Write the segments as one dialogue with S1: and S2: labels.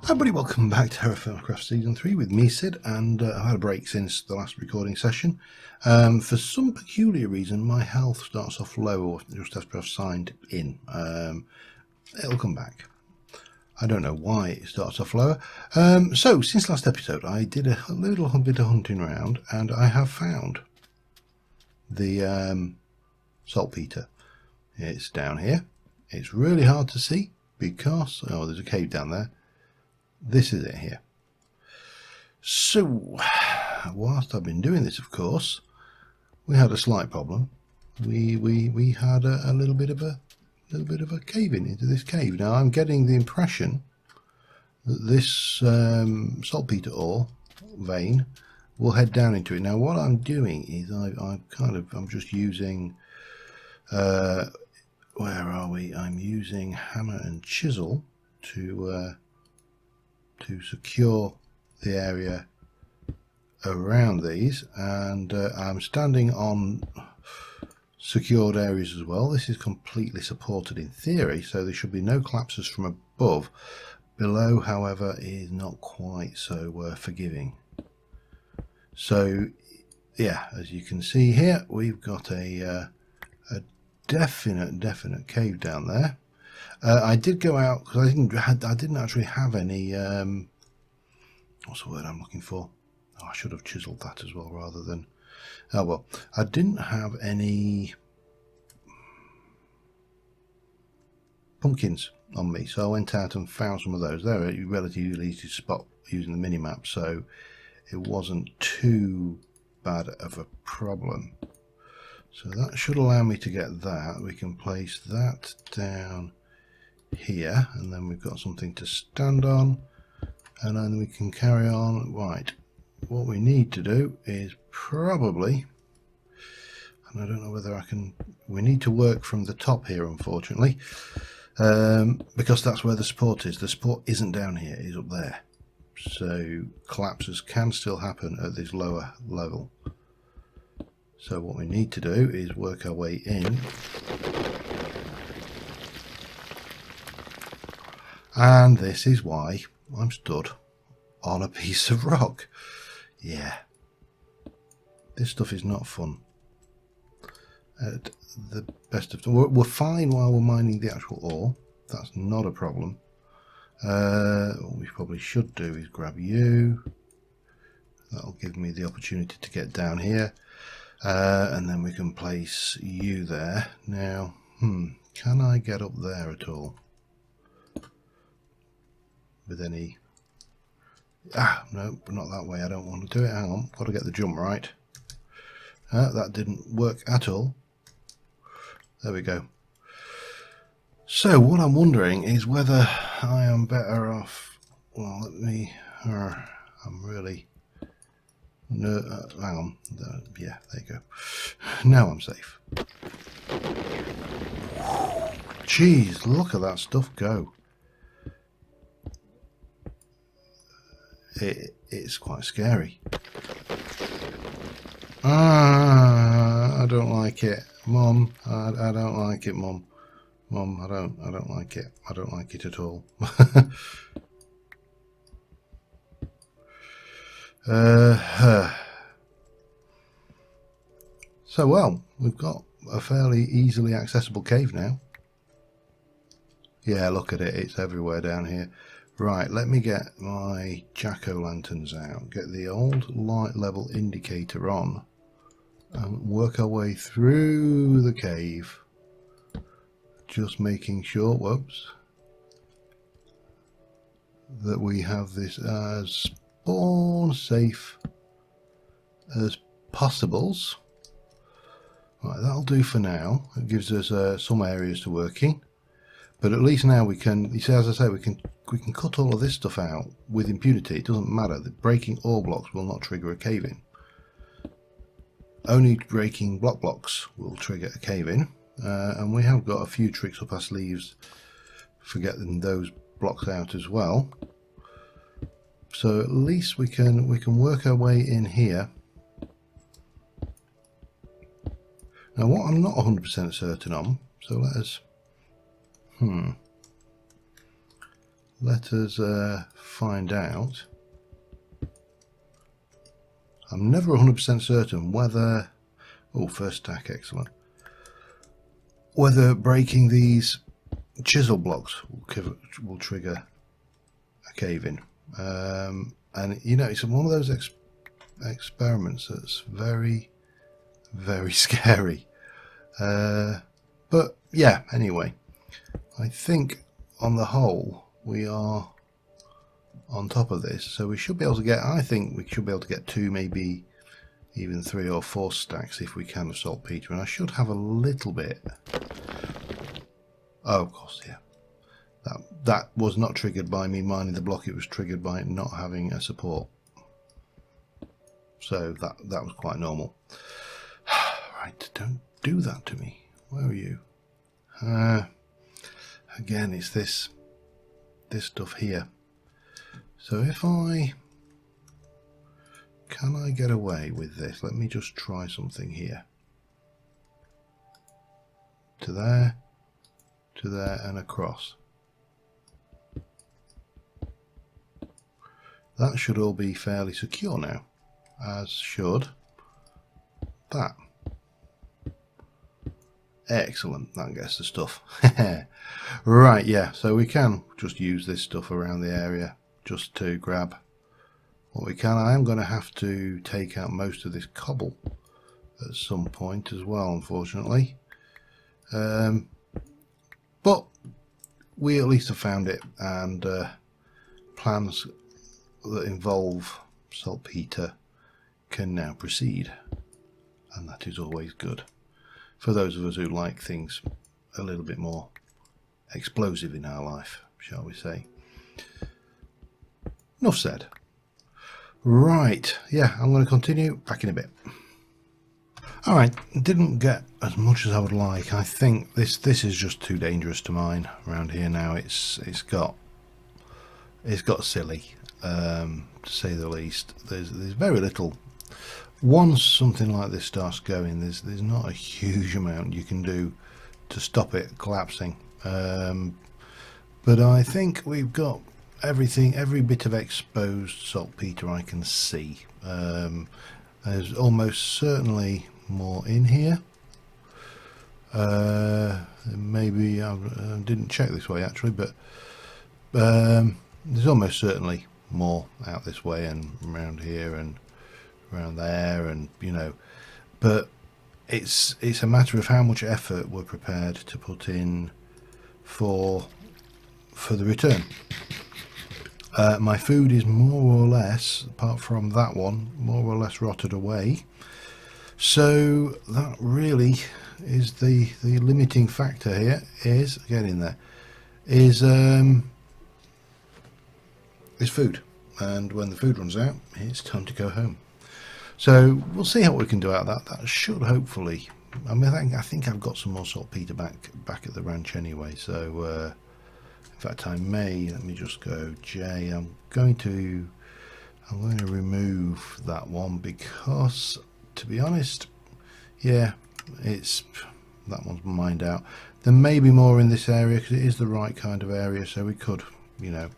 S1: Hi everybody, welcome back to TerraFirmaCraft Season 3 with me, Sid, and I've had a break since the last recording session. For some peculiar reason, my health starts off low, or just after I've signed in. It'll come back. I don't know why it starts off lower. So, since last episode, I did a little bit of hunting around, and I have found the saltpeter. It's down here. It's really hard to see because, oh, there's a cave down there. This is it here. So, whilst I've been doing this, of course, we had a slight problem. We had a little bit of a cave-in into this cave. Now I'm getting the impression that this saltpeter ore vein will head down into it. Now what I'm doing is I'm just using where are we? I'm using hammer and chisel to secure the area around these, and I'm standing on secured areas as well. This is completely supported in theory, so there should be no collapses from above. Below, however, is not quite so forgiving. So yeah, as you can see here, we've got a definite cave down there. I did go out because I didn't actually have any what's the word I'm looking for? Oh, I should have chiseled that as well rather than, oh well, I didn't have any pumpkins on me, so I went out and found some of those. They're relatively easy to spot using the mini-map, so it wasn't too bad of a problem. So that should allow me to get that. We can place that down here, and then we've got something to stand on, and then we can carry on. Right, what we need to do is probably, and I don't know whether I can, we need to work from the top here, unfortunately, because that's where the support is. The support isn't down here, it is up there, so collapses can still happen at this lower level. So what we need to do is work our way in, and this is why I'm stood on a piece of rock. Yeah, this stuff is not fun at the best of times. We're fine while we're mining the actual ore, that's not a problem. What we probably should do is grab you. That'll give me the opportunity to get down here, and then we can place you there. Now can I get up there at all with any, no, not that way. I don't want to do it. Hang on, got to get the jump right. That didn't work at all. There we go. So what I'm wondering is whether I am better off, well, let me, I'm really, no, hang on, yeah, there you go. Now I'm safe. Jeez, look at that stuff go. It's quite scary. I don't like it, Mum. I don't like it, Mum. Mum, I don't like it. I don't like it at all. So well, we've got a fairly easily accessible cave now. Yeah, look at it. It's everywhere down here. Right, let me get my jack-o'-lanterns out, get the old light level indicator on, and work our way through the cave. Just making sure, whoops, that we have this as spawn safe as possibles. Right, that'll do for now. It gives us some areas to work in. But at least now we can, you see, as I say, we can cut all of this stuff out with impunity. It doesn't matter. The breaking ore blocks will not trigger a cave-in. Only breaking blocks will trigger a cave-in. And we have got a few tricks up our sleeves for getting those blocks out as well. So at least we can work our way in here. Now what I'm not 100% certain on, so let us let us find out. I'm never 100% certain whether... Oh, first stack, excellent. Whether breaking these chisel blocks will trigger a cave-in. And, you know, it's one of those experiments that's very, very scary. But, yeah, anyway. I think, on the whole, we are on top of this. So we should be able to get... I think we should be able to get 2, maybe even 3 or 4 stacks if we can of saltpeter. And I should have a little bit... Oh, of course, yeah. That was not triggered by me mining the block. It was triggered by it not having a support. So that was quite normal. Right, don't do that to me. Where are you? Again, it's this stuff here. So if I... Can I get away with this? Let me just try something here. To there, and across. That should all be fairly secure now, as should that. Excellent, that gets the stuff. Right, yeah, so we can just use this stuff around the area just to grab what we can. I am going to have to take out most of this cobble at some point as well, unfortunately. But we at least have found it, and plans that involve saltpeter can now proceed, and that is always good for those of us who like things a little bit more explosive in our life, shall we say. Enough said. Right, yeah, I'm going to continue back in a bit. Alright, didn't get as much as I would like. I think this is just too dangerous to mine around here now. It's got silly, to say the least. There's very little. Once something like this starts going, there's not a huge amount you can do to stop it collapsing. But I think we've got everything, every bit of exposed saltpeter I can see. There's almost certainly more in here. Maybe I didn't check this way actually, but there's almost certainly more out this way and around here and around there, and you know, but it's a matter of how much effort we're prepared to put in for the return. My food is more or less, apart from that one, more or less rotted away. So that really is the limiting factor here. Is getting there. Is food, and when the food runs out, it's time to go home. So we'll see how we can do out of that. That should hopefully. I mean, I think I've got some more saltpeter back at the ranch anyway. So in fact, I may. Let me just go J. I'm going to remove that one because, to be honest, yeah, that one's mined out. There may be more in this area because it is the right kind of area, so we could, you know,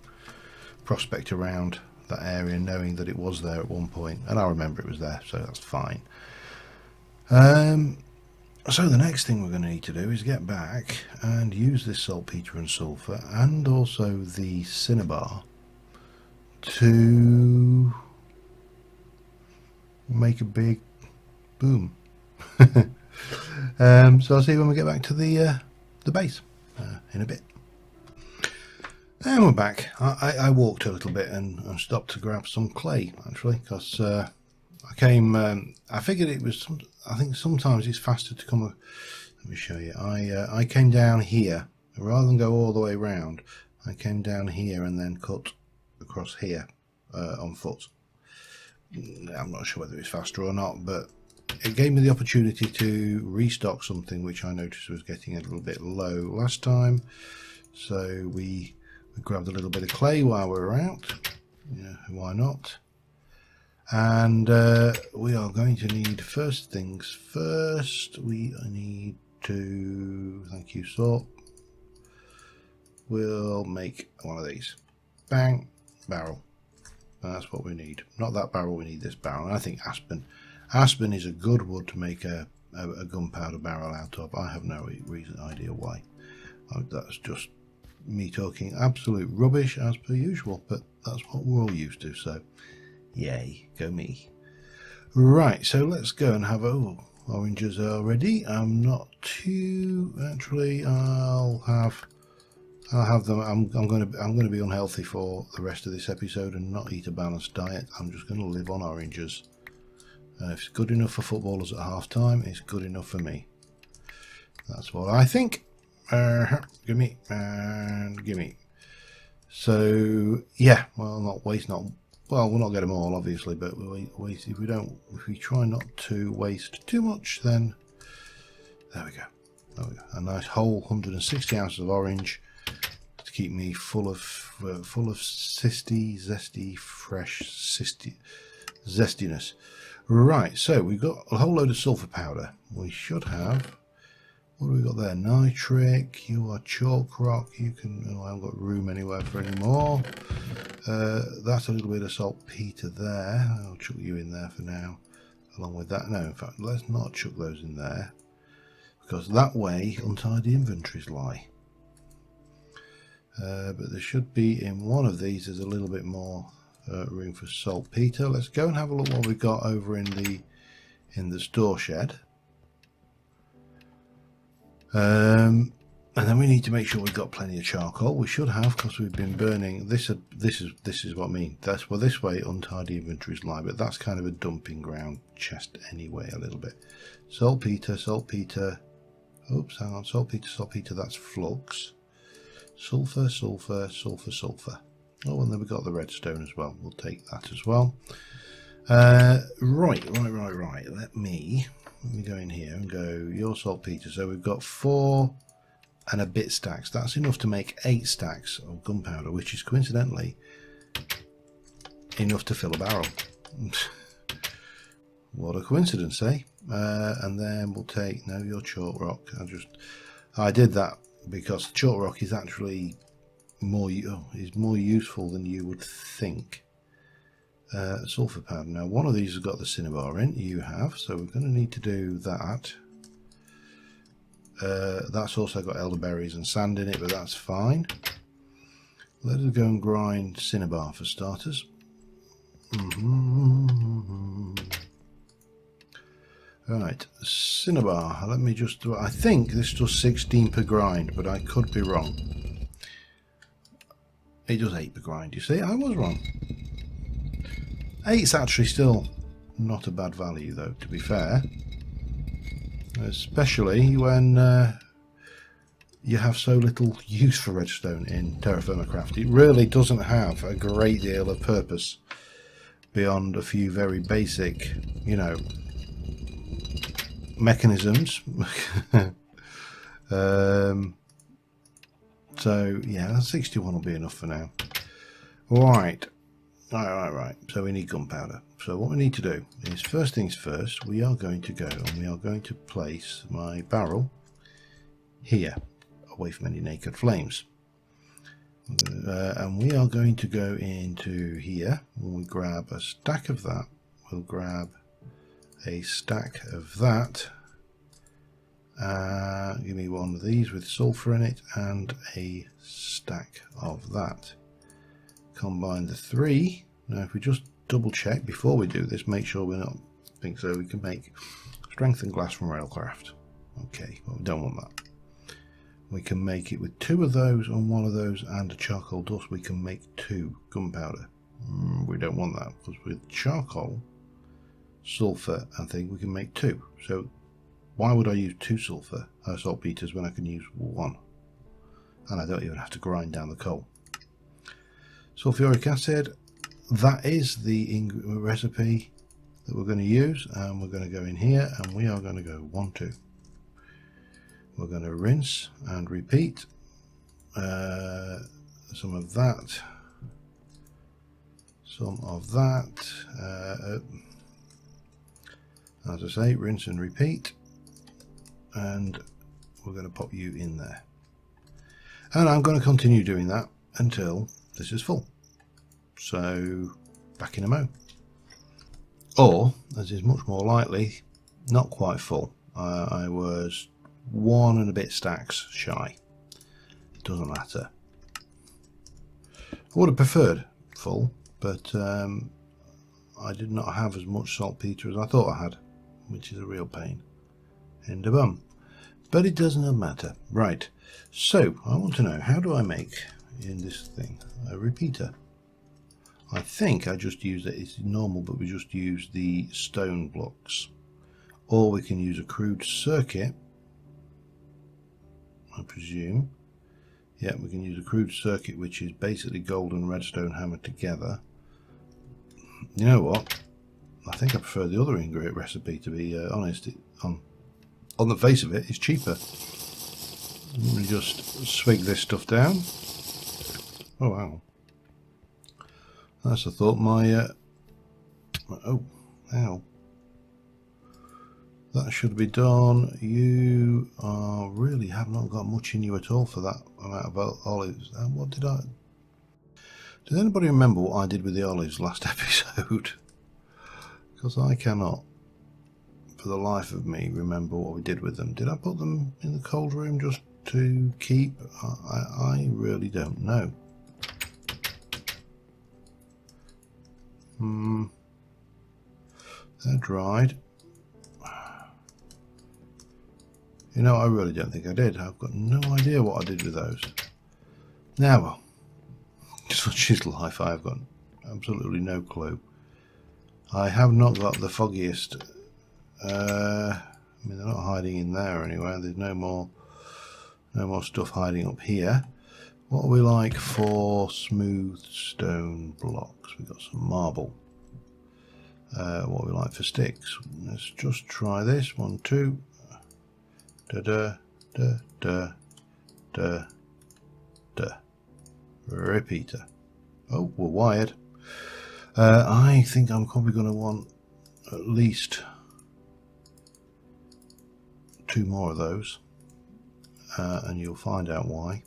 S1: prospect around that area knowing that it was there at one point, and I remember it was there, so that's fine. So the next thing we're going to need to do is get back and use this saltpeter and sulfur and also the cinnabar to make a big boom. So I'll see you when we get back to the base in a bit. And we're back. I walked a little bit and stopped to grab some clay actually, because I came. I figured it was. I think sometimes it's faster to come. Let me show you. I came down here rather than go all the way around. I came down here and then cut across here on foot. I'm not sure whether it's faster or not, but it gave me the opportunity to restock something which I noticed was getting a little bit low last time. So we grabbed a little bit of clay while we were out. Yeah, why not? And we are going to need, first things first, we need to, thank you salt, we'll make one of these. bang, barrel. That's what we need. Not that barrel, we need this barrel. And I think aspen. Aspen is a good wood to make a gunpowder barrel out of. I have no idea why. That's just me talking absolute rubbish as per usual, but that's what we're all used to, so yay, go me. Right, so let's go and have oranges are ready. I'm not too actually. I'll have them. I'm going to be unhealthy for the rest of this episode and not eat a balanced diet. I'm just going to live on oranges. If it's good enough for footballers at half time, it's good enough for me. That's what I think. Give me and give me. So yeah, well, we'll not get them all obviously, but if we try not to waste too much, then there we go. A nice whole 160 ounces of orange to keep me full of zesty, fresh zestiness. Right, so we've got a whole load of sulfur powder. We should have. What do we got there? Nitric, you are chalk rock, you can, I haven't got room anywhere for any more. That's a little bit of saltpeter there. I'll chuck you in there for now, along with that. No, in fact, let's not chuck those in there, because that way untidy inventories lie. But there should be, in one of these, there's a little bit more room for saltpeter. Let's go and have a look what we've got over in the store shed. And then we need to make sure we've got plenty of charcoal. We should have, because we've been burning this is what I mean. That's well, this way untidy inventories lie, but that's kind of a dumping ground chest anyway, a little bit. Saltpeter. Oops, hang on. Saltpeter, that's flux. Sulfur. Oh, and then we've got the redstone as well. We'll take that as well. Right. Let me go in here and go your saltpeter. So we've got 4 and a bit stacks. That's enough to make 8 stacks of gunpowder, which is coincidentally enough to fill a barrel. What a coincidence, eh? And then we'll take your chalk rock. I did that because the chalk rock is actually more useful than you would think. Sulfur powder. Now, one of these has got the cinnabar in. You have, so we're going to need to do that. That's also got elderberries and sand in it, but that's fine. Let us go and grind cinnabar for starters. Right, cinnabar. Let me just do it. I think this does 16 per grind, but I could be wrong. It does 8 per grind. You see, I was wrong. 8's actually still not a bad value, though, to be fair. Especially when you have so little use for redstone in TerraFirmaCraft. It really doesn't have a great deal of purpose beyond a few very basic, mechanisms. So yeah, 61 will be enough for now. Right. So we need gunpowder. So what we need to do is, first things first, we are going to go and we are going to place my barrel here, away from any naked flames. And we are going to go into here. When we grab a stack of that, we'll grab a stack of that. Give me one of these with sulfur in it and a stack of that. Combine the 3. Now if we just double check before we do this, make sure we're not think so, we can make strengthened glass from railcraft. Okay, well, we don't want that. We can make it with 2 of those and 1 of those and a charcoal dust. We can make 2 gunpowder. We don't want that, because with charcoal, sulfur and thing we can make 2. So why would I use 2 saltpeters when I can use 1? And I don't even have to grind down the coal. Sulfuric acid, that is the recipe that we're going to use, and we're going to go in here and we are going to go 1, 2. We're going to rinse and repeat. Some of that, as I say, rinse and repeat, and we're going to pop you in there, and I'm going to continue doing that until this is full. So back in a mo. Or, as is much more likely, not quite full. I was 1 and a bit stacks shy. It doesn't matter. I would have preferred full, but I did not have as much saltpeter as I thought I had, which is a real pain in the bum. But it doesn't matter. Right, so I want to know, how do I make in this thing a repeater? I think I just use it, it's normal, but we just use the stone blocks. Or we can use a crude circuit, I presume. Yeah, we can use a crude circuit, which is basically gold and redstone hammered together. You know what? I think I prefer the other ingredient recipe, to be honest. On the face of it, it's cheaper. Let me just swig this stuff down. Oh wow. That's a thought. Oh, ow. That should be done. You really have not got much in you at all for that amount of olives. And what did I... Does anybody remember what I did with the olives last episode? Because I cannot, for the life of me, remember what we did with them. Did I put them in the cold room just to keep? I really don't know. They're dried. You know, I really don't think I did. I've got no idea what I did with those. Now, well, such is life. I've got absolutely no clue. I have not got the foggiest. I mean, they're not hiding in there anywhere. There's no more stuff hiding up here. What are we like for smooth stone blocks? We've got some marble. What are we like for sticks? Let's just try this. 1, 2. Da da da da da da. Repeater. Oh, we're wired. I think I'm probably going to want at least 2 more of those, and you'll find out why.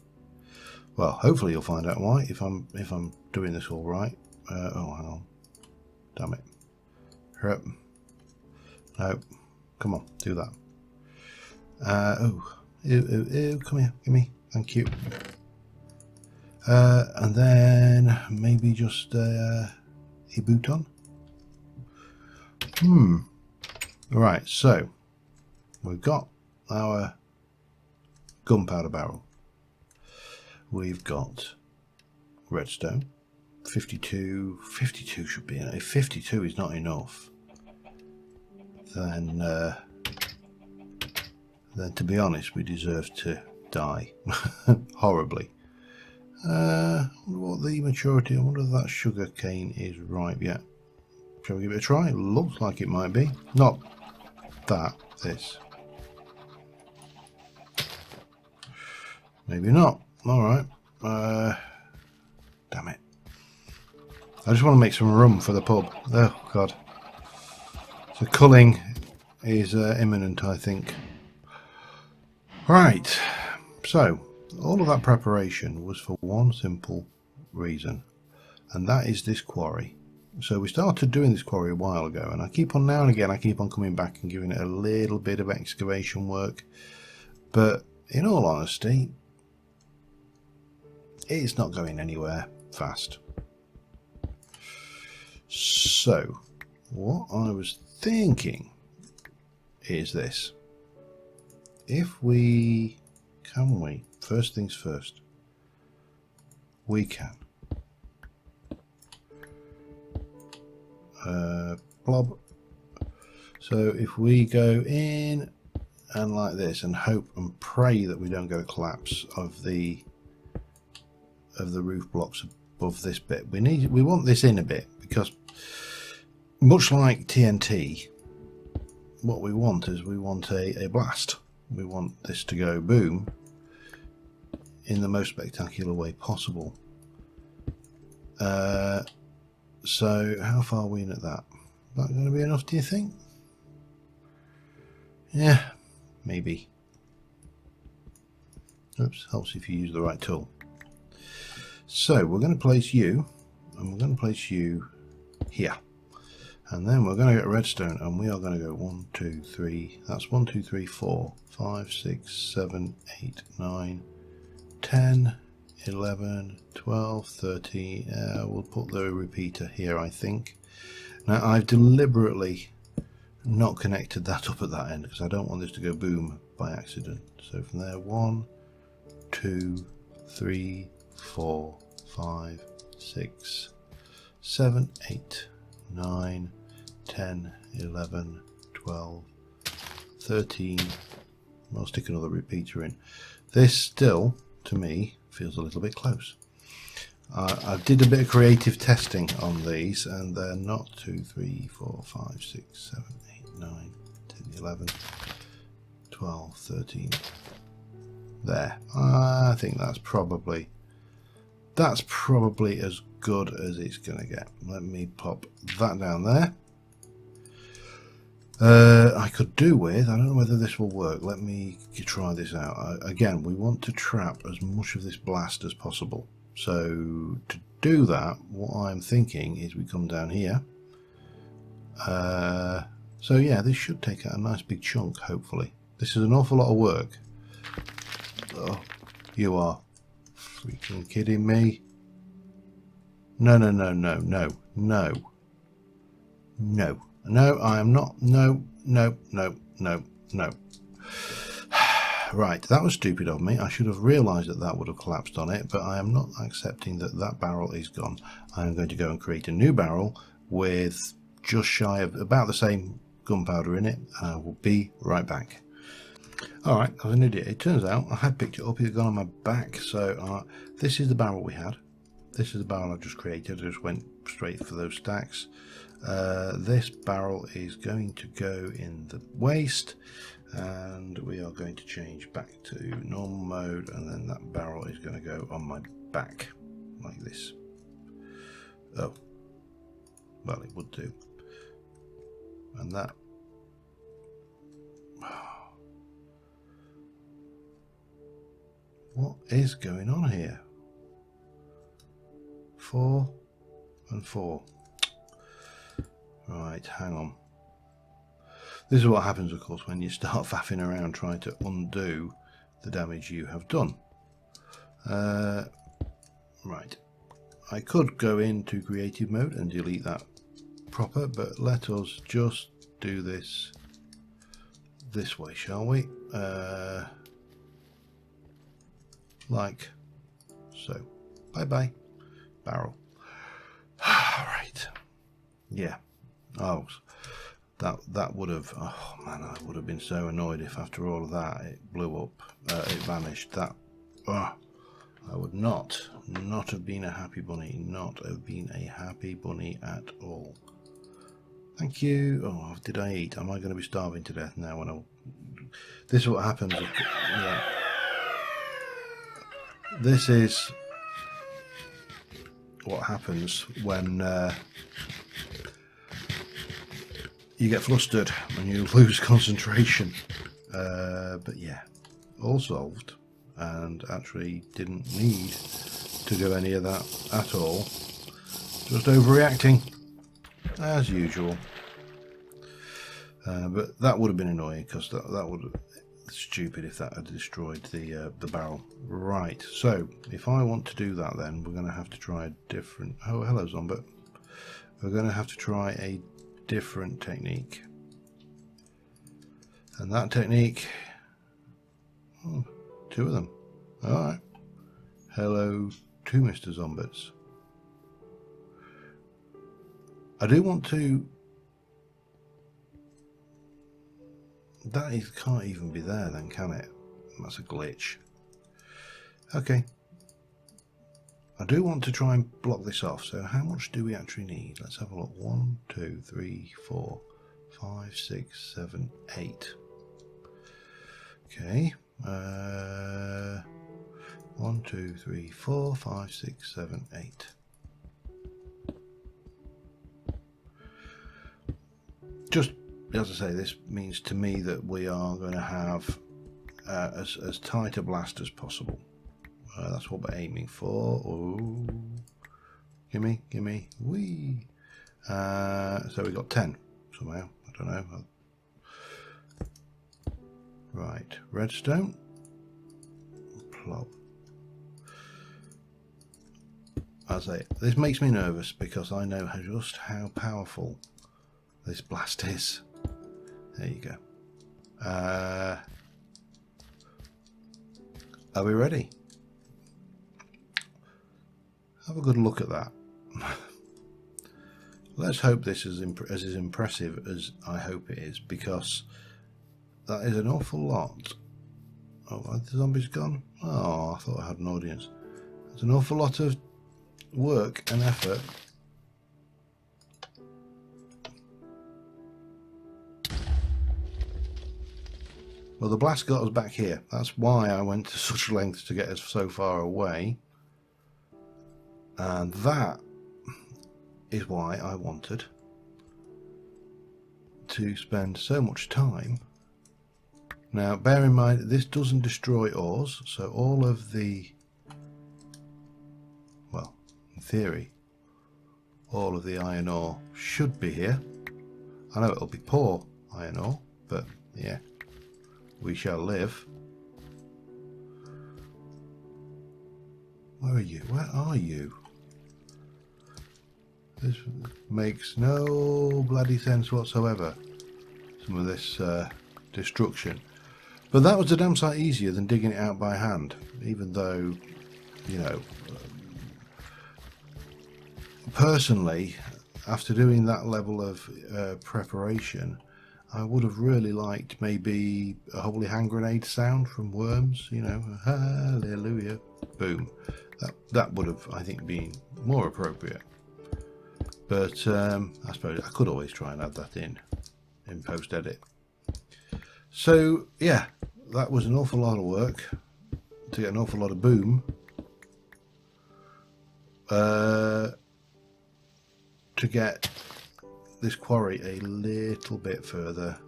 S1: Well, hopefully you'll find out why if I'm doing this all right. Oh, hang on. Damn it. Hurry up. No. Come on, do that. Ew, come here, give me. Thank you. And then maybe just a bouton. Right, so we've got our gunpowder barrel. We've got redstone. 52 should be enough. If 52 is not enough, then to be honest, we deserve to die horribly. I wonder what the maturity, I wonder if that sugar cane is ripe yet. Shall we give it a try? It looks like it might be. Not that, this. Maybe not. Alright. Damn it. I just want to make some room for the pub. Oh, God. So culling is imminent, I think. Right. So, all of that preparation was for one simple reason, and that is this quarry. So we started doing this quarry a while ago, and I keep on now and again, I keep on coming back and giving it a little bit of excavation work, but in all honesty, it's not going anywhere fast. So what I was thinking is this: if we first things first, we can blob. So if we go in and like this and hope and pray that we don't get a collapse of the roof blocks above this bit, we want this in a bit, because much like TNT, what we want is we want a blast. We want this to go boom in the most spectacular way possible. So how far are we in at that? Is that going to be enough, do you think? Yeah, maybe. Oops, helps if you use the right tool. So we're going to place you and we're going to place you here. And then we're going to get redstone, and we are going to go 1, 2, 3. That's 1, 2, 3, 4, 5, 6, 7, 8, 9, 10, 11, 12, 13. We'll put the repeater here, I think. Now, I've deliberately not connected that up at that end because I don't want this to go boom by accident. So from there, 1, 2, 3, 4, 5, 6, 7, 8, 9, 10, 11, 12, 13. I'll stick another repeater in. This still, to me, feels a little bit close. I did a bit of creative testing on these, and they're not 2, 3, 4, 5, 6, 7, 8, 9, 10, 11, 12, 13. There. I think that's probably as good as it's going to get. Let me pop that down there. I could do with, I don't know whether this will work. Let me try this out. Again, we want to trap as much of this blast as possible. So to do that, what I'm thinking is we come down here. So yeah, this should take a nice big chunk, hopefully. This is an awful lot of work. Oh, you are freaking kidding me. No, no, no, no, no, no. No. No, I am not. No, no, no, no, no. Right, that was stupid of me. I should have realised that that would have collapsed on it, but I am not accepting that that barrel is gone. I am going to go and create a new barrel with just shy of about the same gunpowder in it. I will be right back. Alright, I was an idiot. It turns out I had picked it up, it had gone on my back. So this is the barrel we had. This is the barrel I just created. I just went straight for those stacks. This barrel is going to go in the waste, and we are going to change back to normal mode, and then that barrel is going to go on my back like this. Oh, well, it would do. And that, what is going on here? 4 and 4. Right, hang on. This is what happens, of course, when you start faffing around trying to undo the damage you have done. Right, I could go into creative mode and delete that proper, but let us just do this way, shall we? Like so. Bye bye, barrel. Right, yeah. Oh, that would have, oh man, I would have been so annoyed if after all of that it blew up, it vanished. That, I would not have been a happy bunny, not have been a happy bunny at all. Thank you. Oh, did I eat? Am I going to be starving to death now? When this is what happens. Yeah. This is what happens when you get flustered and you lose concentration. But yeah, all solved, and actually didn't need to do any of that at all. Just overreacting as usual. But that would have been annoying because that would have stupid if that had destroyed the barrel. Right, so if I want to do that, then we're going to have to try a different, oh hello Zombie, we're going to have to try a different technique, and that technique, oh, 2 of them. All right, hello to Mr. Zombies. I do want to, that is, can't even be there then, can it? That's a glitch. Okay, I do want to try and block this off. So how much do we actually need? Let's have a look. 1, 2, 3, 4, 5, 6, 7, 8. Okay. 1, 2, 3, 4, 5, 6, 7, 8. Just as I say, this means to me that we are going to have as tight a blast as possible. That's what we're aiming for. Ooh. Gimme, gimme, whee. So we got 10 somehow. I don't know. Right, redstone. Plop. I say, this makes me nervous because I know just how powerful this blast is. There you go. Are we ready? Have a good look at that. Let's hope this is as impressive as I hope it is, because that is an awful lot. Oh, are the zombies gone? Oh, I thought I had an audience. It's an awful lot of work and effort. Well, the blast got us back here. That's why I went to such lengths to get us so far away. And that is why I wanted to spend so much time. Now, bear in mind, this doesn't destroy ores, so all of the, well, in theory, all of the iron ore should be here. I know it'll be poor iron ore, but yeah, we shall live. Where are you? Where are you? This makes no bloody sense whatsoever, some of this destruction. But that was a damn sight easier than digging it out by hand, even though, you know, personally, after doing that level of preparation, I would have really liked maybe a holy hand grenade sound from Worms, you know, hallelujah, boom. That would have, I think, been more appropriate. But I suppose I could always try and add that in post-edit. So, yeah, that was an awful lot of work to get an awful lot of boom. To get this quarry a little bit further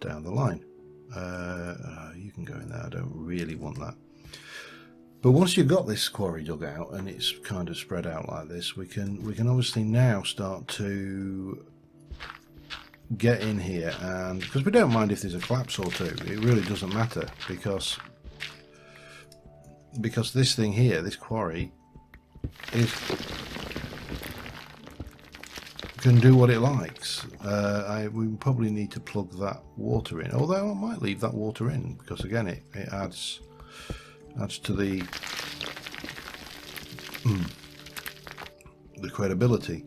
S1: down the line. You can go in there, I don't really want that. But once you've got this quarry dug out and it's kind of spread out like this, we can obviously now start to get in here, and because we don't mind if there's a collapse or two, it really doesn't matter, because this thing here, this quarry, can do what it likes. We probably need to plug that water in, although I might leave that water in, because again it adds to the credibility.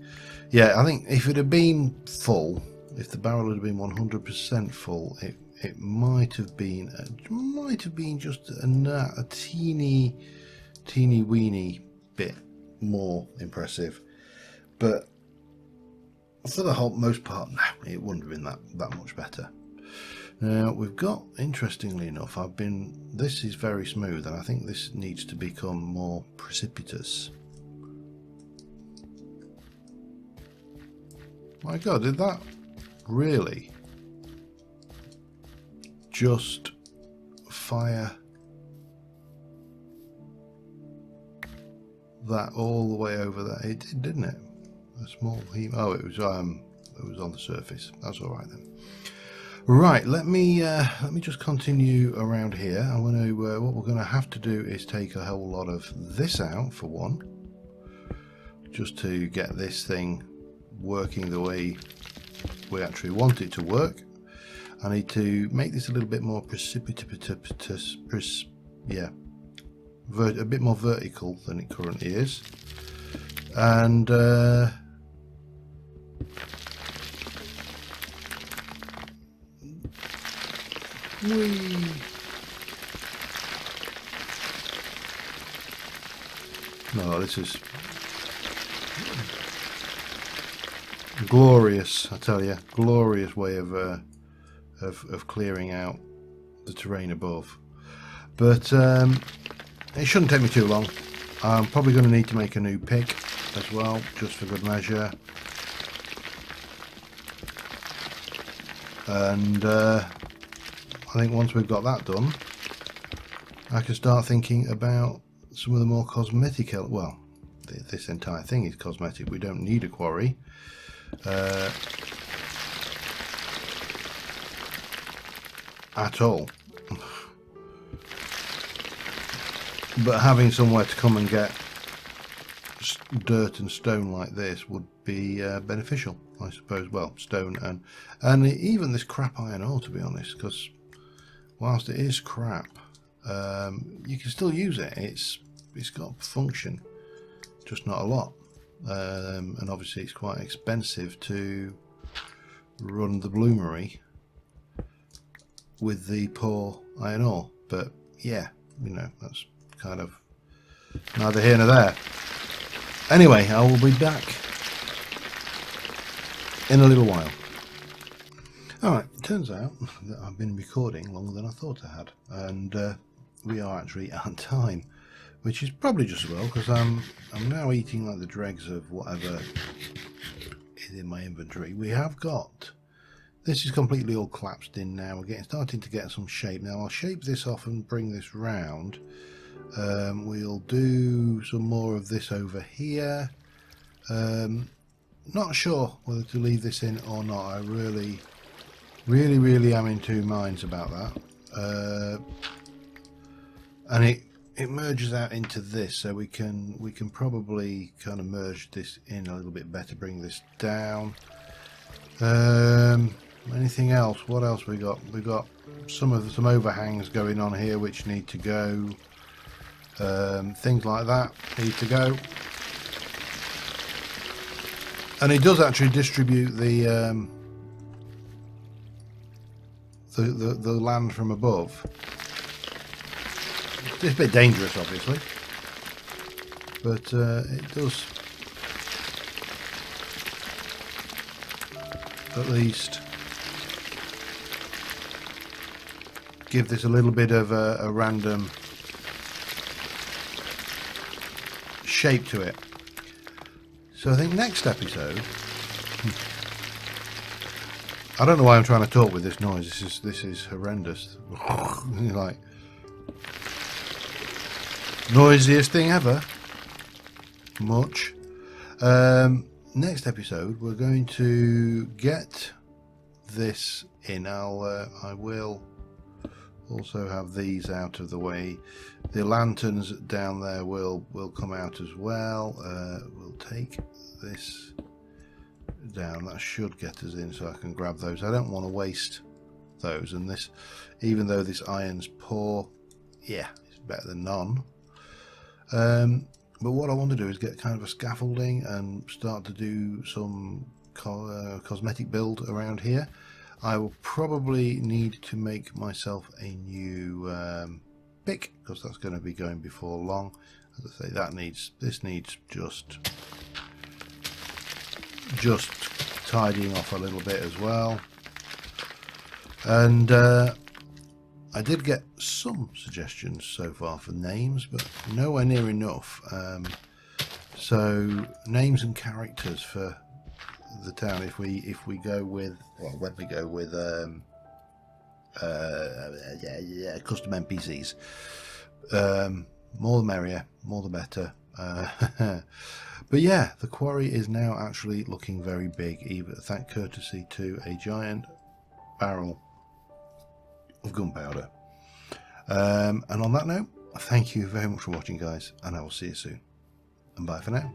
S1: Yeah, I think if it had been full, if the barrel had been 100% full, it might have been just a teeny weeny bit more impressive, but for the most part, no, it wouldn't have been that much better. Now we've got, interestingly enough, this is very smooth, and I think this needs to become more precipitous. My God, did that really just fire that all the way over there? It did, didn't it? A small heap. Oh, it was on the surface. That's all right then. Right, let me just continue around here. I want to. What we're going to have to do is take a whole lot of this out for one, just to get this thing working the way we actually want it to work. I need to make this a little bit more precipitous, yeah, a bit more vertical than it currently is, and no, this is glorious, I tell you, glorious way of clearing out the terrain above. But it shouldn't take me too long. I'm probably going to need to make a new pick as well, just for good measure. And I think once we've got that done, I can start thinking about some of the more cosmetic, well, this entire thing is cosmetic. We don't need a quarry. At all. But having somewhere to come and get dirt and stone like this would be beneficial, I suppose. Well, stone and even this crap iron ore, to be honest, because whilst it is crap, you can still use it. It's got function, just not a lot, and obviously it's quite expensive to run the bloomery with the poor iron ore. But yeah, you know, that's kind of neither here nor there. Anyway, I will be back in a little while. Alright, it turns out that I've been recording longer than I thought I had, and we are actually at time, which is probably just as well, because I'm now eating like the dregs of whatever is in my inventory. We have got, this is completely all collapsed in now. We're starting to get some shape. Now I'll shape this off and bring this round. We'll do some more of this over here. Not sure whether to leave this in or not. I really am in two minds about that. And it merges out into this, so we can probably kind of merge this in a little bit better, bring this down. Anything else? What else we got? We got some overhangs going on here which need to go. Things like that need to go. And it does actually distribute the land from above. It's a bit dangerous, obviously, but it does at least give this a little bit of a random shape to it. So I think next episode, I don't know why I'm trying to talk with this noise. This is horrendous. Like, noisiest thing ever. Much. Next episode, we're going to get this in. I will also have these out of the way. The lanterns down there will come out as well. We'll take this down. That should get us in, so I can grab those. I don't want to waste those, and this, even though this iron's poor, yeah, it's better than none. But what I want to do is get kind of a scaffolding and start to do some cosmetic build around here. I will probably need to make myself a new pick, because that's going to be going before long. As I say, this needs just tidying off a little bit as well. And I did get some suggestions so far for names, but nowhere near enough. So names and characters for the town, if we go with, well, when we go with custom NPCs, more the merrier, more the better. But yeah, the quarry is now actually looking very big, even thanks courtesy to a giant barrel of gunpowder. And on that note, thank you very much for watching, guys, and I will see you soon, and bye for now.